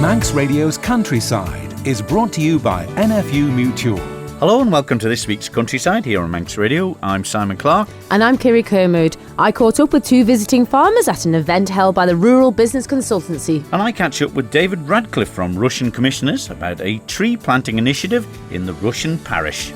Manx Radio's Countryside is brought to you by NFU Mutual. Hello and welcome to this week's Countryside here on Manx Radio. I'm Simon Clark. And I'm Kirree. I caught up with two visiting farmers at an event held by the Rural Business Consultancy. And I catch up with David Radcliffe from Rushen Commissioners about a tree planting initiative in the Rushen parish.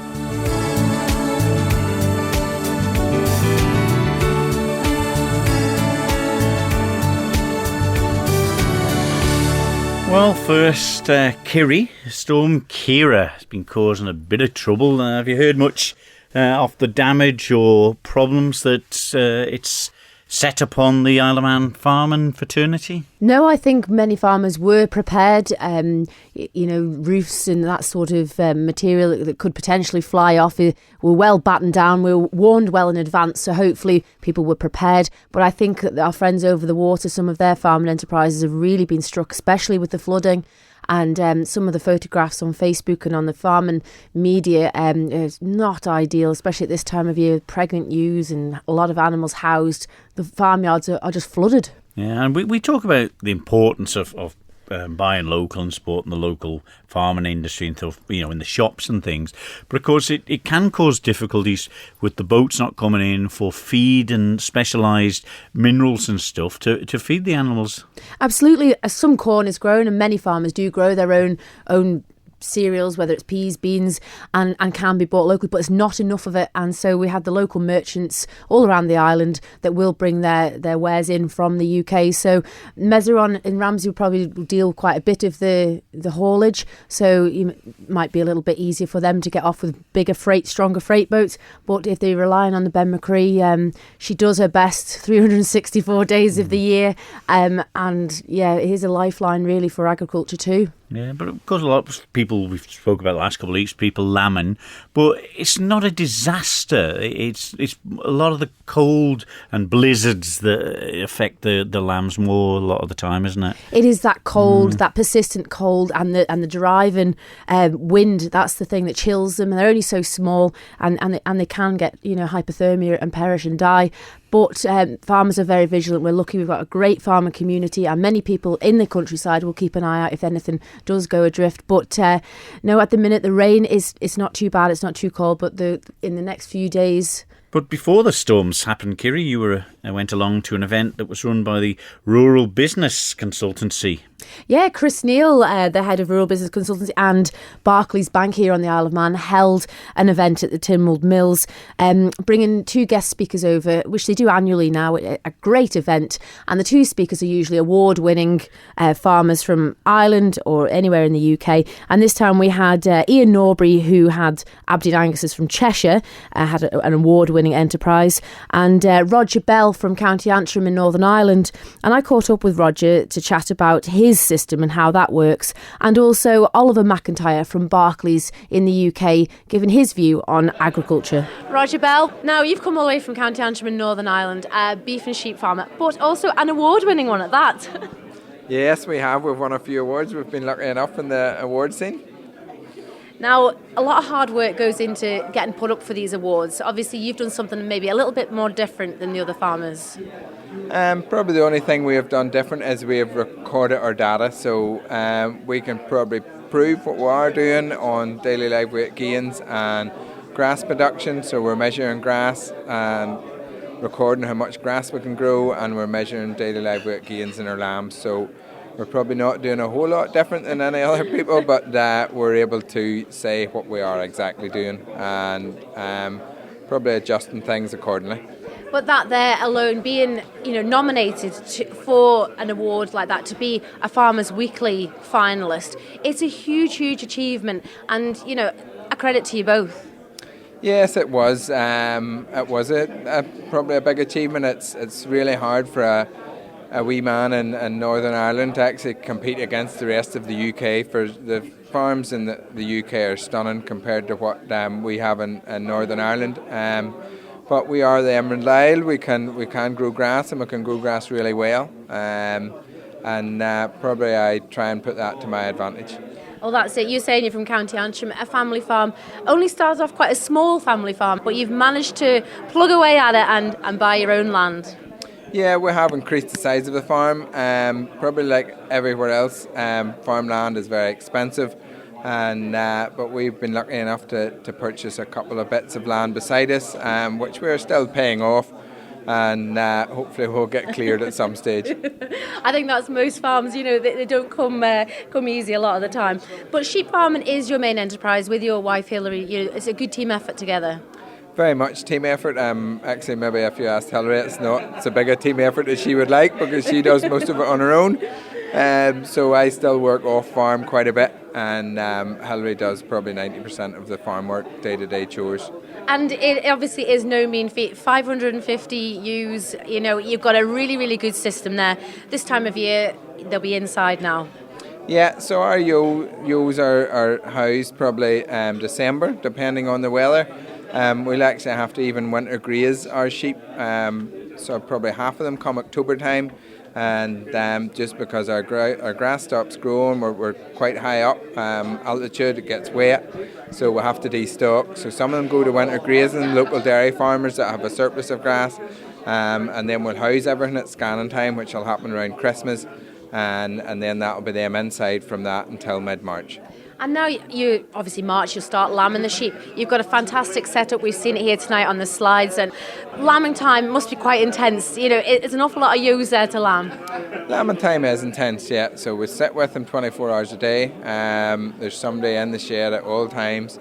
Well, first, Kirree, Storm Kirree has been causing a bit of trouble. Have you heard much of the damage or problems that it's set upon the Isle of Man farming fraternity? No, I think many farmers were prepared. Roofs and that sort of material that could potentially fly off were well battened down. We were warned well in advance, so hopefully people were prepared. But I think that our friends over the water, some of their farming enterprises have really been struck, especially with the flooding. And some of the photographs on Facebook and on the farming media is not ideal, especially at this time of year. Pregnant ewes and a lot of animals housed. The farmyards are just flooded. Yeah, and we talk about the importance of buying local and supporting the local farming industry and stuff, in the shops and things. But of course, it can cause difficulties with the boats not coming in for feed and specialised minerals and stuff to feed the animals. Absolutely. Some corn is grown, and many farmers do grow their own cereals, whether it's peas, beans, and can be bought locally, but it's not enough of it. And so we have the local merchants all around the island that will bring their wares in from the UK. So Mezeron in Ramsey will probably deal quite a bit of the haulage, so it might be a little bit easier for them to get off with bigger freight, stronger freight boats. But if they're relying on the Ben McCree, she does her best 364 days of the year, and yeah, it is a lifeline really for agriculture too. Yeah, but of course a lot of people, we've spoke about the last couple of weeks, people lambing, but it's not a disaster. It's a lot of the cold and blizzards that affect the lambs more a lot of the time, isn't it? It is that cold, that persistent cold, and the driving wind. That's the thing that chills them. And they're only so small, and they can get hypothermia and perish and die. But farmers are very vigilant. We're lucky we've got a great farmer community, and many people in the countryside will keep an eye out if anything does go adrift. But no, at the minute the rain it's not too bad, it's not too cold, but in the next few days. But before the storms happened, Kirree, you went along to an event that was run by the Rural Business Consultancy. Yeah, Chris Neal, the head of Rural Business Consultancy and Barclays Bank here on the Isle of Man, held an event at the Tynwald Mills, bringing two guest speakers over, which they do annually now, a great event. And the two speakers are usually award-winning farmers from Ireland or anywhere in the UK. And this time we had Ian Norbury, who had Aberdeen Angus's from Cheshire, had an award-winning enterprise, and Roger Bell from County Antrim in Northern Ireland. And I caught up with Roger to chat about his system and how that works, and also Oliver Macintyre from Barclays in the UK giving his view on agriculture. Roger Bell, now you've come all the way from County Antrim in Northern Ireland, a beef and sheep farmer, but also an award-winning one at that. Yes, we have. We've won a few awards. We've been lucky enough in the award scene. Now, a lot of hard work goes into getting put up for these awards. Obviously, you've done something maybe a little bit more different than the other farmers. Probably the only thing we have done different is we have recorded our data, so we can probably prove what we are doing on daily live weight gains and grass production. So we're measuring grass and recording how much grass we can grow, and we're measuring daily live weight gains in our lambs. So we're probably not doing a whole lot different than any other people, but we're able to say what we are exactly doing and probably adjusting things accordingly. But that there alone, being nominated for an award like that, to be a Farmers Weekly finalist, it's a huge, huge achievement, and a credit to you both. Yes, it was. It was probably a big achievement. It's really hard for a wee man in Northern Ireland to actually compete against the rest of the UK. For the farms in the UK are stunning compared to what we have in Northern Ireland. But we are the Emerald Isle. We can grow grass, and we can grow grass really well. And probably I try and put that to my advantage. Well, that's it. You're saying you're from County Antrim, a family farm. Only started off quite a small family farm, but you've managed to plug away at it and buy your own land. Yeah, we have increased the size of the farm. Probably like everywhere else, farmland is very expensive, and but we've been lucky enough to purchase a couple of bits of land beside us, which we're still paying off, and hopefully we'll get cleared at some stage. I think that's most farms, they don't come easy a lot of the time. But sheep farming is your main enterprise with your wife Hilary. It's a good team effort together. Very much team effort. Actually, maybe if you asked Hilary, it's not as big a team effort as she would like because she does most of it on her own. So I still work off farm quite a bit, and Hilary does probably 90% of the farm work, day-to-day chores. And it obviously is no mean feat. 550 ewes, you've got a really, really good system there. This time of year, they'll be inside now. Yeah, so our ewes are housed probably December, depending on the weather. We'll actually have to even winter graze our sheep, so probably half of them come October time, and just because our grass stops growing, we're quite high up altitude, it gets wet, so we'll have to destock. So some of them go to winter grazing, local dairy farmers that have a surplus of grass, and then we'll house everything at scanning time, which will happen around Christmas, and then that'll be them inside from that until mid-March. And now you obviously March, you'll start lambing the sheep. You've got a fantastic setup. We've seen it here tonight on the slides, and lambing time must be quite intense. It's an awful lot of ewes there to lamb. Lambing time is intense, yeah. So we sit with them 24 hours a day. There's somebody in the shed at all times,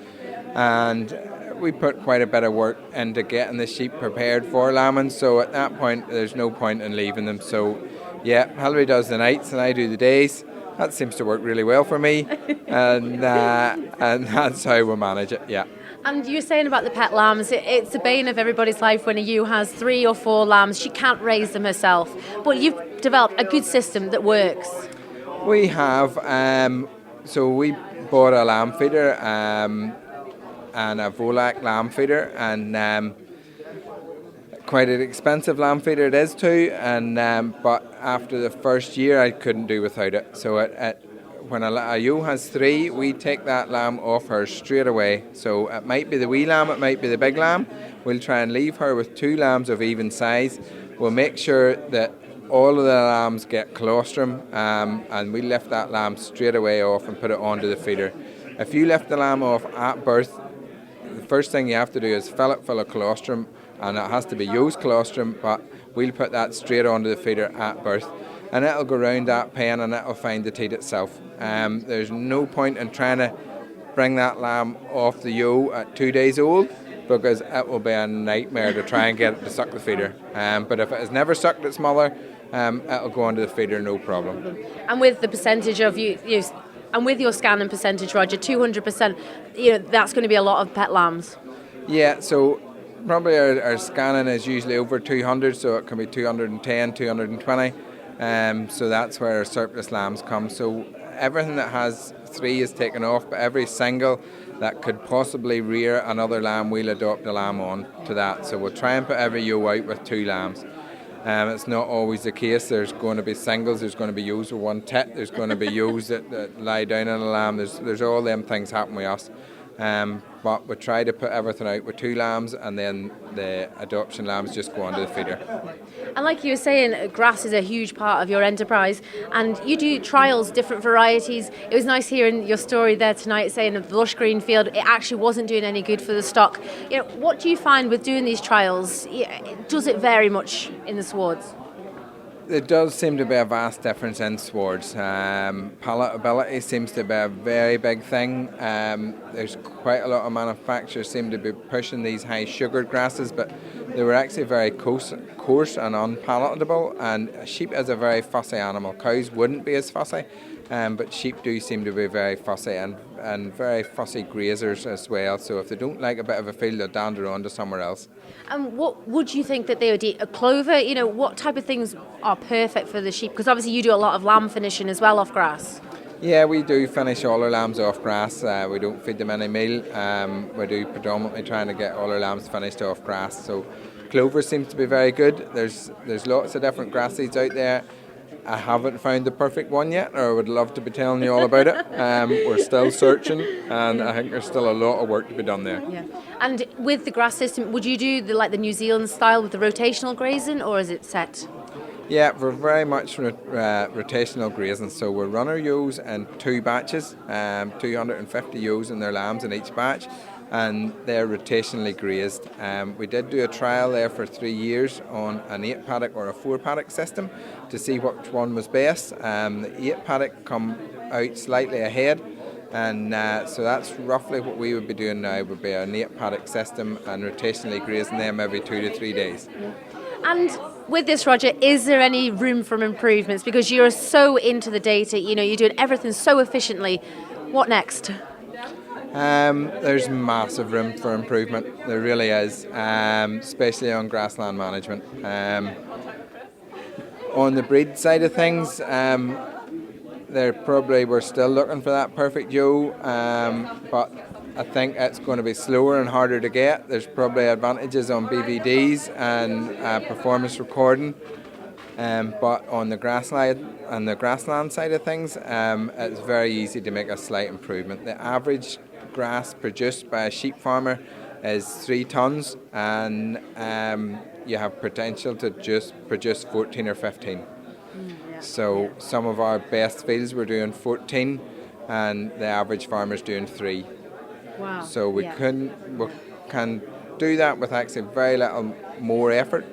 and we put quite a bit of work into getting the sheep prepared for lambing. So at that point, there's no point in leaving them. So yeah, Hilary does the nights and I do the days. That seems to work really well for me, and that's how we manage it, yeah. And you were saying about the pet lambs, it's the bane of everybody's life when a ewe has 3 or 4 lambs. She can't raise them herself, but you've developed a good system that works. We have, so we bought a lamb feeder and a Volac lamb feeder, and quite an expensive lamb feeder it is too, and but after the first year I couldn't do without it. So when a ewe has 3, we take that lamb off her straight away. So it might be the wee lamb, it might be the big lamb. We'll try and leave her with 2 lambs of even size. We'll make sure that all of the lambs get colostrum, and we lift that lamb straight away off and put it onto the feeder. If you lift the lamb off at birth, the first thing you have to do is fill it full of colostrum, and it has to be ewe's colostrum, but we'll put that straight onto the feeder at birth, and it'll go round that pen and it'll find the teat itself. There's no point in trying to bring that lamb off the ewe at 2 days old, because it will be a nightmare to try and get it to suck the feeder. But if it has never sucked its mother, it'll go onto the feeder no problem. And with the percentage of you and with your scanning percentage, Roger, 200%, that's going to be a lot of pet lambs. Yeah, so probably our scanning is usually over 200, so it can be 210, 220. So that's where our surplus lambs come. So everything that has 3 is taken off, but every single that could possibly rear another lamb, we'll adopt a lamb on to that. So we'll try and put every ewe out with 2 lambs. It's not always the case. There's going to be singles, there's going to be ewes with 1 tit, there's going to be ewes that lie down on a lamb. There's all them things happen with us. But we try to put everything out with 2 lambs, and then the adoption lambs just go onto the feeder. And like you were saying, grass is a huge part of your enterprise, and you do trials, different varieties. It was nice hearing your story there tonight, saying the lush green field, it actually wasn't doing any good for the stock. What do you find with doing these trials? Does it vary much in the swards? There does seem to be a vast difference in swards. Palatability seems to be a very big thing. There's quite a lot of manufacturers seem to be pushing these high sugared grasses, but they were actually very coarse and unpalatable, and sheep is a very fussy animal. Cows wouldn't be as fussy, but sheep do seem to be very fussy and very fussy grazers as well. So if they don't like a bit of a field, they'll dander on to somewhere else. And what would you think that they would eat? A clover? What type of things are perfect for the sheep? Because obviously you do a lot of lamb finishing as well off grass. Yeah, we do finish all our lambs off grass. We don't feed them any meal. We do predominantly trying to get all our lambs finished off grass. So clover seems to be very good. There's lots of different grass seeds out there. I haven't found the perfect one yet, or I would love to be telling you all about it. We're still searching, and I think there's still a lot of work to be done there. Yeah. And with the grass system, would you do the New Zealand style with the rotational grazing, or is it set? Yeah, we're very much rotational grazing, so we run our ewes in 2 batches, 250 ewes and their lambs in each batch, and they're rotationally grazed. We did do a trial there for 3 years on an 8 paddock or a 4 paddock system to see which one was best. The 8 paddock come out slightly ahead, and so that's roughly what we would be doing now, would be an 8 paddock system and rotationally grazing them every 2 to 3 days. And with this, Roger, is there any room for improvements? Because you're so into the data, you're doing everything so efficiently. What next? There's massive room for improvement. There really is, especially on grassland management. On the breed side of things, we're still looking for that perfect ewe, but I think it's going to be slower and harder to get. There's probably advantages on BVDs and performance recording, but on the grassland side of things, it's very easy to make a slight improvement. The average grass produced by a sheep farmer is 3 tonnes, and you have potential to just produce 14 or 15. So some of our best fields we're doing 14, and the average farmer's doing 3. Wow. So we can do that with actually very little more effort.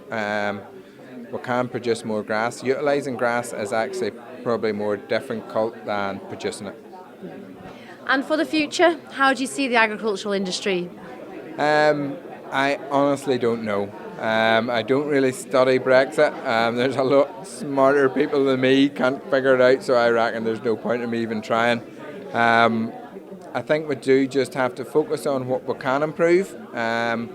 We can produce more grass. Utilising grass is actually probably more difficult than producing it. And for the future, how do you see the agricultural industry? I honestly don't know. I don't really study Brexit. There's a lot smarter people than me can't figure it out, so I reckon there's no point in me even trying. I think we do just have to focus on what we can improve, and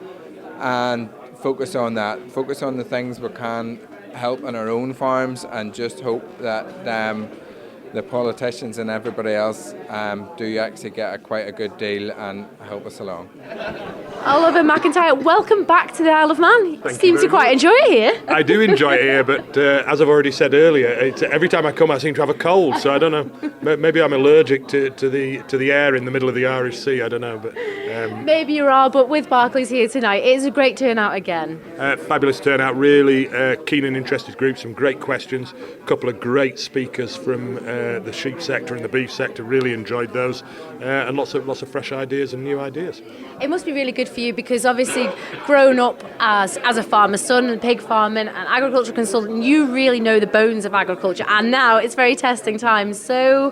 focus on that. Focus on the things we can help in our own farms, and just hope that the politicians and everybody else do actually get quite a good deal and help us along. Oliver Macintyre, welcome back to the Isle of Man. You seem to quite enjoy it here. I do enjoy it here, but as I've already said earlier, every time I come I seem to have a cold, so I don't know. Maybe I'm allergic to the air in the middle of the Irish Sea, I don't know. But maybe you are, but with Barclays here tonight, it is a great turnout again. Fabulous turnout, really keen and interested group, some great questions, a couple of great speakers from the sheep sector and the beef sector, really enjoyed those, and lots of fresh ideas and new ideas. It must be really good for you, because obviously grown up as a farmer's son and pig farming and agricultural consultant, you really know the bones of agriculture, and now it's very testing times, so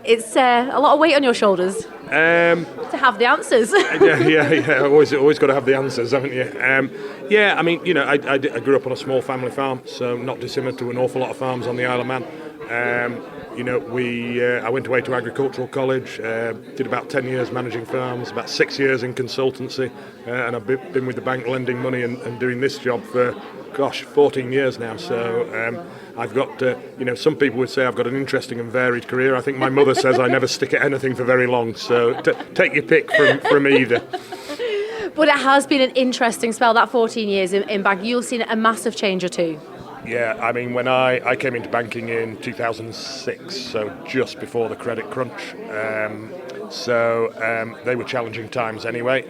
it's a lot of weight on your shoulders to have the answers. yeah. Always got to have the answers, haven't you? I mean, I grew up on a small family farm, so not dissimilar to an awful lot of farms on the Isle of Man. I went away to agricultural college, did about 10 years managing farms, about 6 years in consultancy, and I've been with the bank lending money and doing this job for, 14 years now. So I've got, some people would say I've got an interesting and varied career. I think my mother says I never stick at anything for very long, so take your pick from either. But it has been an interesting spell, that 14 years in bank. You've seen a massive change or two. Yeah, I mean, when I came into banking in 2006, so just before the credit crunch, they were challenging times anyway.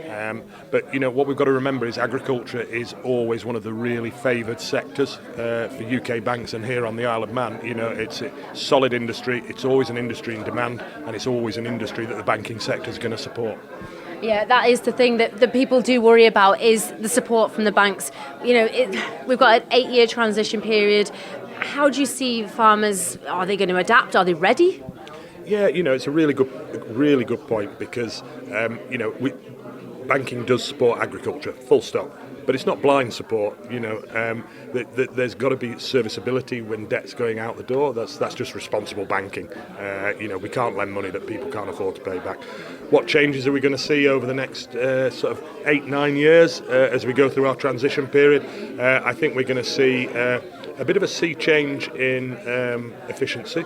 But, what we've got to remember is agriculture is always one of the really favoured sectors for UK banks, and here on the Isle of Man, it's a solid industry, it's always an industry in demand, and it's always an industry that the banking sector is going to support. Yeah, that is the thing that the people do worry about, is the support from the banks. We've got an 8-year transition period. How do you see farmers? Are they going to adapt? Are they ready? Yeah, it's a really good point, because banking does support agriculture, full stop. But it's not blind support, there's got to be serviceability when debt's going out the door. That's just responsible banking. We can't lend money that people can't afford to pay back. What changes are we going to see over the next sort of 8-9 years as we go through our transition period? I think we're going to see a bit of a sea change in efficiency.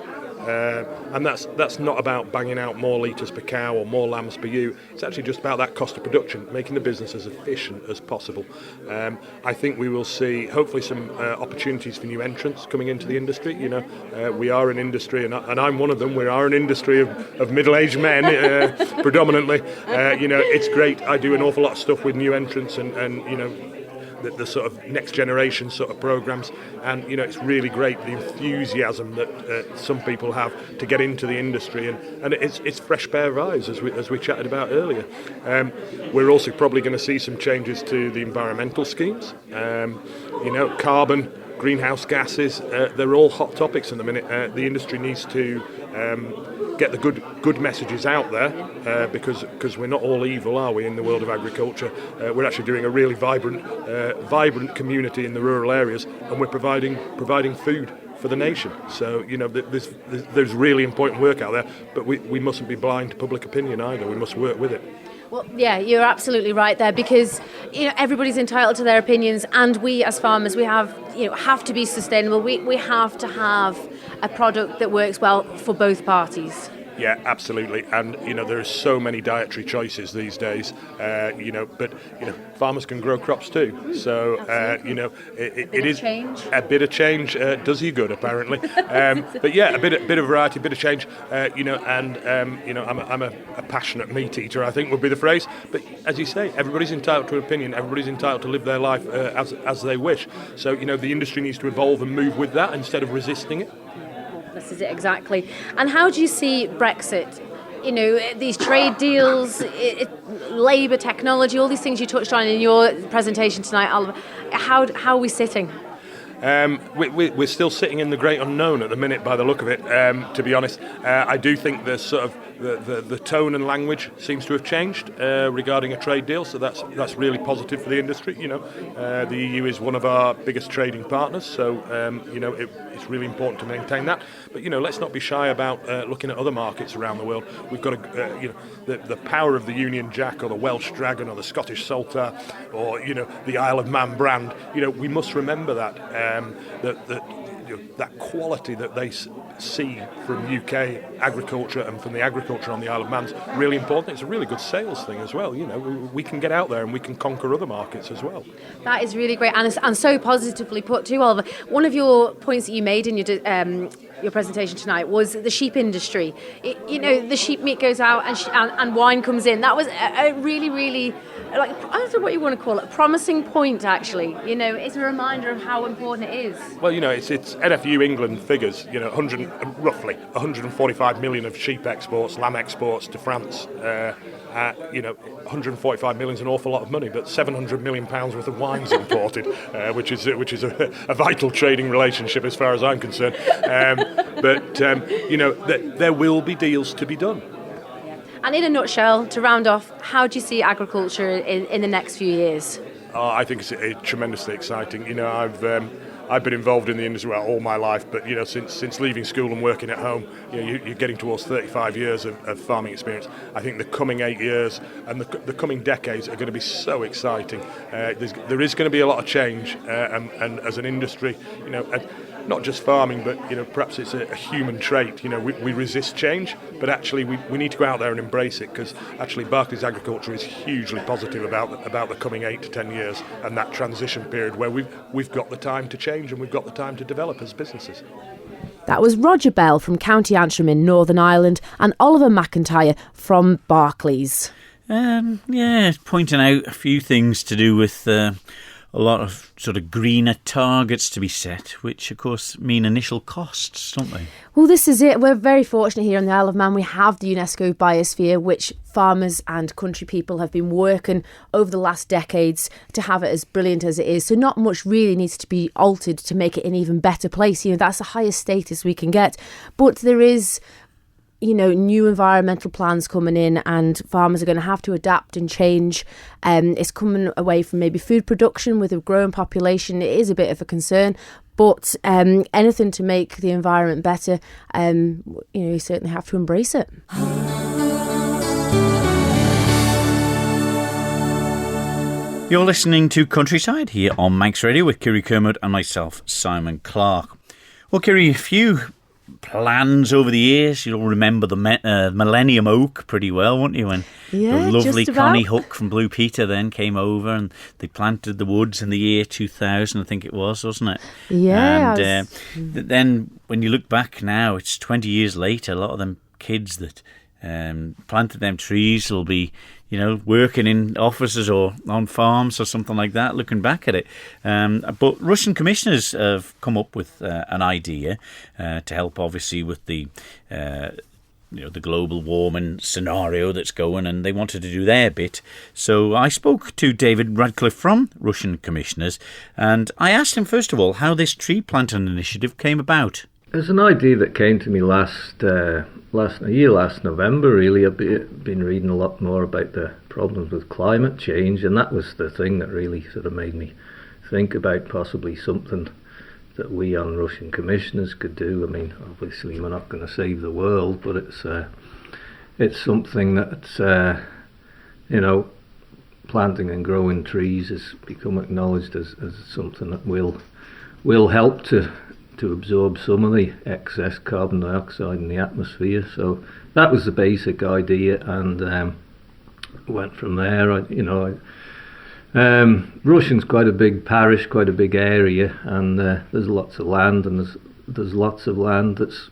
And that's not about banging out more litres per cow or more lambs per ewe. It's actually just about that cost of production, making the business as efficient as possible. I think we will see hopefully some opportunities for new entrants coming into the industry. We are an industry, and I'm one of them. We are an industry of middle-aged men predominantly. It's great. I do an awful lot of stuff with new entrants, and the sort of next generation sort of programs, and it's really great the enthusiasm that some people have to get into the industry, and it's fresh pair of eyes as we chatted about earlier. We're also probably going to see some changes to the environmental schemes. Carbon, greenhouse gases, they're all hot topics at the minute. The industry needs to get the good messages out there, because we're not all evil, are we, in the world of agriculture? We're actually doing a really vibrant community in the rural areas, and we're providing food for the nation. So there's really important work out there, but we mustn't be blind to public opinion either. We must work with it. Well, yeah, you're absolutely right there, because everybody's entitled to their opinions, and we as farmers, we have to be sustainable. We have to have a product that works well for both parties. Yeah, absolutely. And there are so many dietary choices these days. But farmers can grow crops too. So it is change. A bit of change does you good, apparently. But yeah, a bit of variety, a bit of change. I'm a passionate meat eater, I think would be the phrase. But as you say, everybody's entitled to an opinion. Everybody's entitled to live their life as they wish. So the industry needs to evolve and move with that instead of resisting it. This is it, exactly. And how do you see Brexit? These trade deals, labour, technology, all these things you touched on in your presentation tonight, Oliver. How are we sitting? We're still sitting in the great unknown at the minute, by the look of it. To be honest, I do think the sort of the tone and language seems to have changed regarding a trade deal. So that's really positive for the industry. The EU is one of our biggest trading partners, so it's really important to maintain that. But let's not be shy about looking at other markets around the world. We've got the power of the Union Jack, or the Welsh Dragon, or the Scottish Saltire, or the Isle of Man brand. We must remember that. That quality that they see from UK agriculture and from the agriculture on the Isle of Man's really important. It's a really good sales thing as well. We can get out there and we can conquer other markets as well. That is really great, and so positively put too, Oliver. One of your points that you made in your presentation tonight was the sheep industry. The sheep meat goes out and wine comes in. That was a really, really, I don't know what you want to call it, a promising point, actually. It's a reminder of how important it is. Well, it's NFU England figures, roughly 145 million of sheep exports, lamb exports to France. 145 million is an awful lot of money, but 700 million pounds worth of wine's imported, which is a vital trading relationship as far as I'm concerned. There will be deals to be done. And in a nutshell, to round off, how do you see agriculture in the next few years? I think it's tremendously exciting. I've been involved in the industry all my life, but since leaving school and working at home, you're getting towards 35 years of farming experience. I think the coming 8 years and the coming decades are going to be so exciting. There is going to be a lot of change, and as an industry, not just farming, but perhaps it's a human trait. We resist change, but actually we need to go out there and embrace it, because actually Barclays Agriculture is hugely positive about the coming 8 to 10 years and that transition period where we've got the time to change and we've got the time to develop as businesses. That was Roger Bell from County Antrim in Northern Ireland and Oliver Macintyre from Barclays. Pointing out a few things to do with a lot of sort of greener targets to be set, which of course mean initial costs, don't they? Well, this is it. We're very fortunate here on the Isle of Man. We have the UNESCO biosphere, which farmers and country people have been working over the last decades to have it as brilliant as it is. So not much really needs to be altered to make it an even better place. That's the highest status we can get. But there is new environmental plans coming in, and farmers are going to have to adapt and change. It's coming away from maybe food production with a growing population. It is a bit of a concern, but anything to make the environment better, you certainly have to embrace it. You're listening to Countryside here on Manx Radio with Kirree Kermode and myself, Simon Clark. Well, Kirree, a few plans over the years. You'll remember the Millennium Oak pretty well, won't you? When the lovely Connie Hook from Blue Peter then came over and they planted the woods in the year 2000, I think it was, wasn't it? Yeah. And then when you look back now, it's 20 years later, a lot of them kids that planted them trees will be, working in offices or on farms or something like that, looking back at it. But Russian commissioners have come up with an idea to help, obviously, with the the global warming scenario that's going, and they wanted to do their bit. So I spoke to David Radcliffe from Rushen Commissioners, and I asked him, first of all, how this tree planting initiative came about. There's an idea that came to me last November, really. I've been reading a lot more about the problems with climate change, and that was the thing that really sort of made me think about possibly something that we on Russian commissioners could do. I mean, obviously we're not going to save the world, but it's something that's planting and growing trees has become acknowledged as something that will help to absorb some of the excess carbon dioxide in the atmosphere. So that was the basic idea, and went from there. Rushen's quite a big parish, quite a big area, and there's lots of land, and there's lots of land that's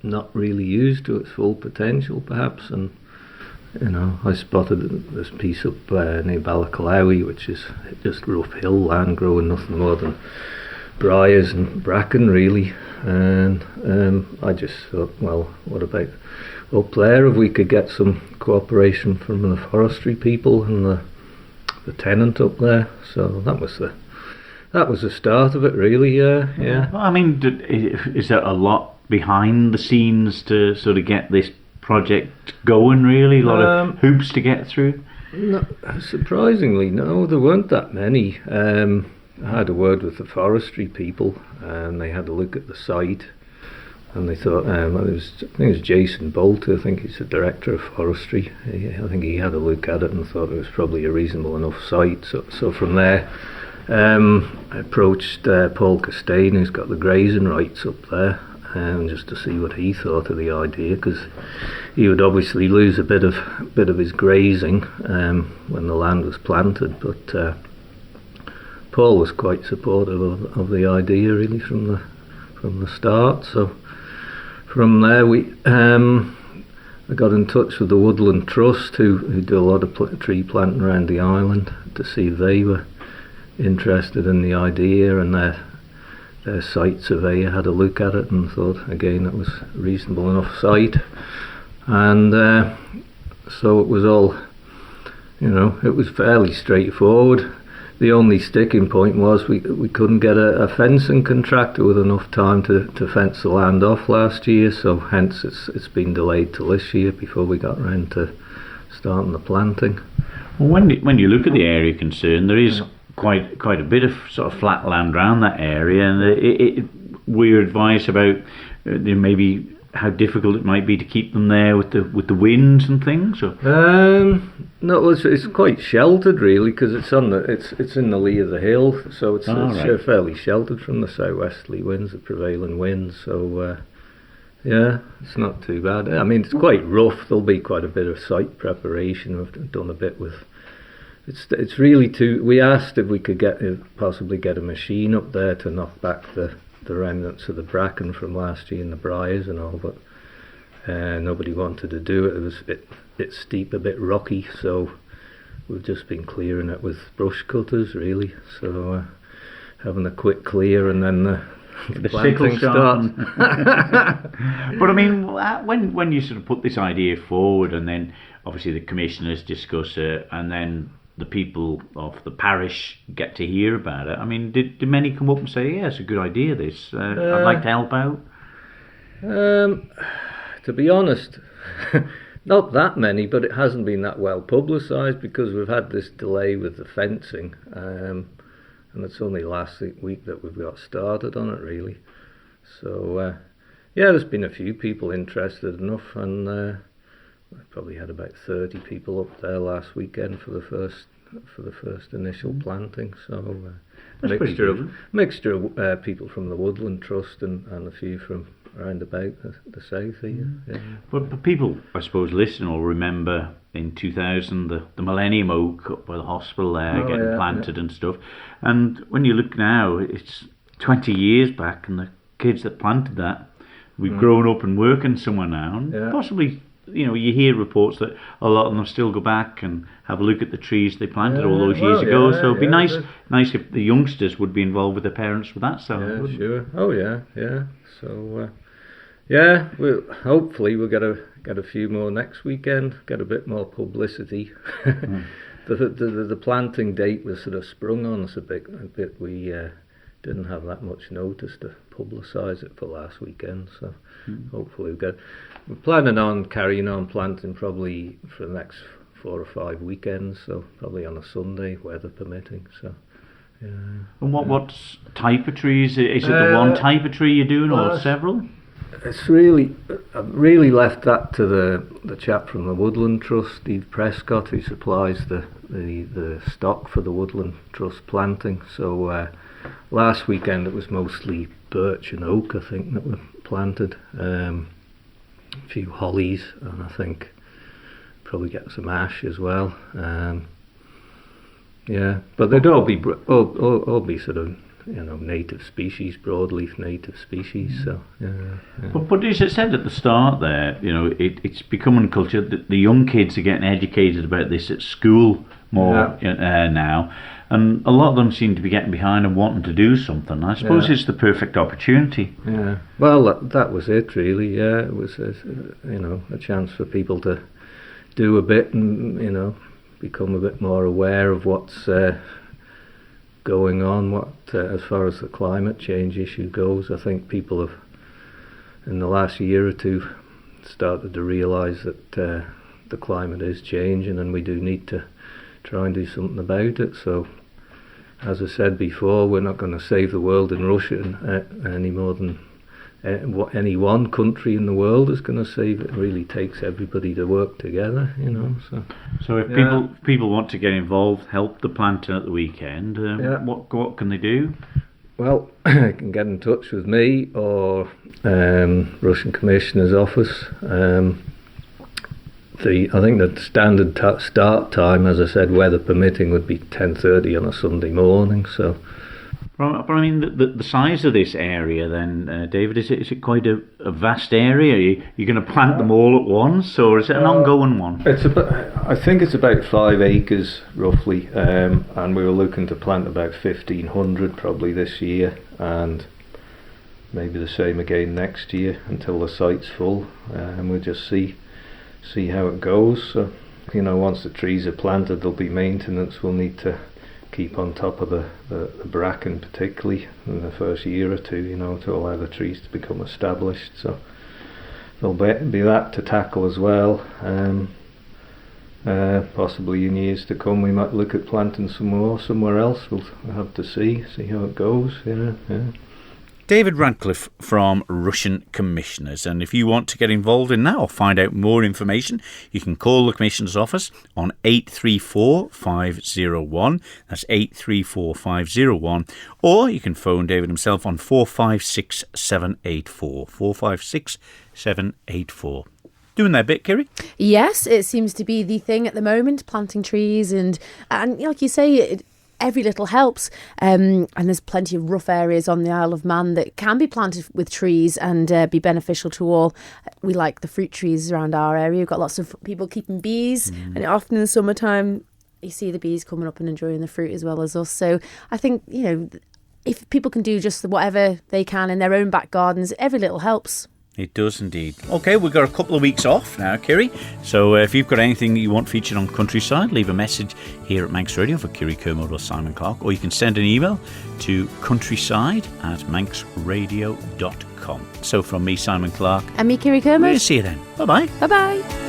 not really used to its full potential, perhaps. And I spotted this piece up near Barclays, which is just rough hill land, growing nothing more than briars and bracken, really. And I just thought, well, what about up there? If we could get some cooperation from the forestry people and the tenant up there. So that was the start of it, really. Yeah. Well, I mean, is there a lot behind the scenes to sort of get this project going, really? A lot of hoops to get through? No, surprisingly, no, there weren't that many. I had a word with the forestry people, and they had a look at the site, and they thought, I think it was Jason Bolt, I think he's the director of forestry. I think he had a look at it and thought it was probably a reasonable enough site. So from there, I approached Paul Costain, who's got the grazing rights up there, just to see what he thought of the idea, because he would obviously lose a bit of his grazing when the land was planted. But Paul was quite supportive of the idea, really, from the start. So from there, I got in touch with the Woodland Trust, who do a lot of tree planting around the island, to see if they were interested in the idea, and their site surveyor had a look at it and thought, again, it was a reasonable enough site. And so it was all, it was fairly straightforward. The only sticking point was we couldn't get a fencing contractor with enough time to fence the land off last year, so hence it's been delayed till this year before we got round to starting the planting. Well, when you look at the area concerned, there is quite a bit of sort of flat land around that area, and we're advised about maybe how difficult it might be to keep them there with the winds and things. Or? No, it's quite sheltered, really, because it's in the lee of the hill, so it's right. Fairly sheltered from the southwesterly winds, the prevailing winds. So yeah, it's not too bad. I mean, it's quite rough. There'll be quite a bit of site preparation. We've done a bit with. It's really too. We asked if we could possibly get a machine up there to knock back the remnants of the bracken from last year and the briars and all, but nobody wanted to do it. It was a bit steep, a bit rocky, so we've just been clearing it with brush cutters, really. So having a quick clear and then the sickle starts. But I mean, when you sort of put this idea forward, and then obviously the commissioners discuss it, and then the people of the parish get to hear about it. I mean, did many come up and say, yeah, it's a good idea, this, I'd like to help out? To be honest, not that many, but it hasn't been that well publicised because we've had this delay with the fencing, and it's only last week that we've got started on it, really. So, yeah, there's been a few people interested enough, and I probably had about 30 people up there last weekend for the first initial planting. So mixture of people from the Woodland Trust and a few from around about the south here. Yeah. But people, I suppose, listening will remember in 2000 the Millennium Oak up by the hospital there getting planted and stuff. And when you look now, it's 20 years back, and the kids that planted that, we've grown up and working somewhere now, and possibly you hear reports that a lot of them still go back and have a look at the trees they planted all those years ago. So it'd be nice if the youngsters would be involved with their parents with that stuff. Yeah, sure. Oh yeah. So hopefully we'll get a few more next weekend. Get a bit more publicity. The planting date was sort of sprung on us a bit. We didn't have that much notice to publicise it for last weekend. So hopefully we're planning on carrying on planting probably for the next 4 or 5 weekends. So probably on a Sunday, weather permitting. So. Yeah. And what type of trees? Is it the one type of tree you're doing, or several? It's really, I've really left that to the chap from the Woodland Trust, Steve Prescott, who supplies the stock for the Woodland Trust planting. So last weekend it was mostly birch and oak, I think, that were planted. A few hollies, and I think probably get some ash as well. But they'd all be sort of native species, broadleaf native species. So, But as I said at the start there, it's becoming culture that the young kids are getting educated about this at school more now, and a lot of them seem to be getting behind and wanting to do something. I suppose it's the perfect opportunity. Yeah. Well, that was it really. Yeah, it was a chance for people to do a bit and become a bit more aware of what's going on, as far as the climate change issue goes. I think people have, in the last year or two, started to realise that the climate is changing and we do need to try and do something about it. So, as I said before, we're not going to save the world in Russia any more than what any one country in the world is going to save. It really takes everybody to work together, So if people want to get involved, help the planting at the weekend, what can they do? Well, they can get in touch with me or Russian Commissioner's office. I think the standard start time, as I said, weather permitting, would be 10:30 on a Sunday morning. So. But I mean, the size of this area then, David, is it quite a vast area? Are you going to plant them all at once, or is it an ongoing one? I think it's about 5 acres roughly, and we were looking to plant about 1,500 probably this year, and maybe the same again next year until the site's full, and we'll just see how it goes. So, once the trees are planted, there'll be maintenance. We'll need to keep on top of the bracken, particularly in the first year or two, to allow the trees to become established. So there'll be that to tackle as well. Possibly in years to come we might look at planting some more somewhere else. We'll have to see how it goes. Yeah. David Radcliffe from Rushen Commissioners, and if you want to get involved in that or find out more information, you can call the Commissioner's office on 834 501, that's 834 501, or you can phone David himself on 456 784, 456 784. Doing their bit, Kirree? Yes, it seems to be the thing at the moment, planting trees and like you say, every little helps, and there's plenty of rough areas on the Isle of Man that can be planted with trees and be beneficial to all. We like the fruit trees around our area. We've got lots of people keeping bees, and often in the summertime you see the bees coming up and enjoying the fruit as well as us. So I think, if people can do just whatever they can in their own back gardens, every little helps. It does indeed. Okay, we've got a couple of weeks off now, Kirree. So if you've got anything you want featured on Countryside, leave a message here at Manx Radio for Kirree Kermode or Simon Clark, or you can send an email to countryside@manxradio.com. So from me, Simon Clark. And me, Kirree Kermode. We'll see you then. Bye-bye. Bye-bye.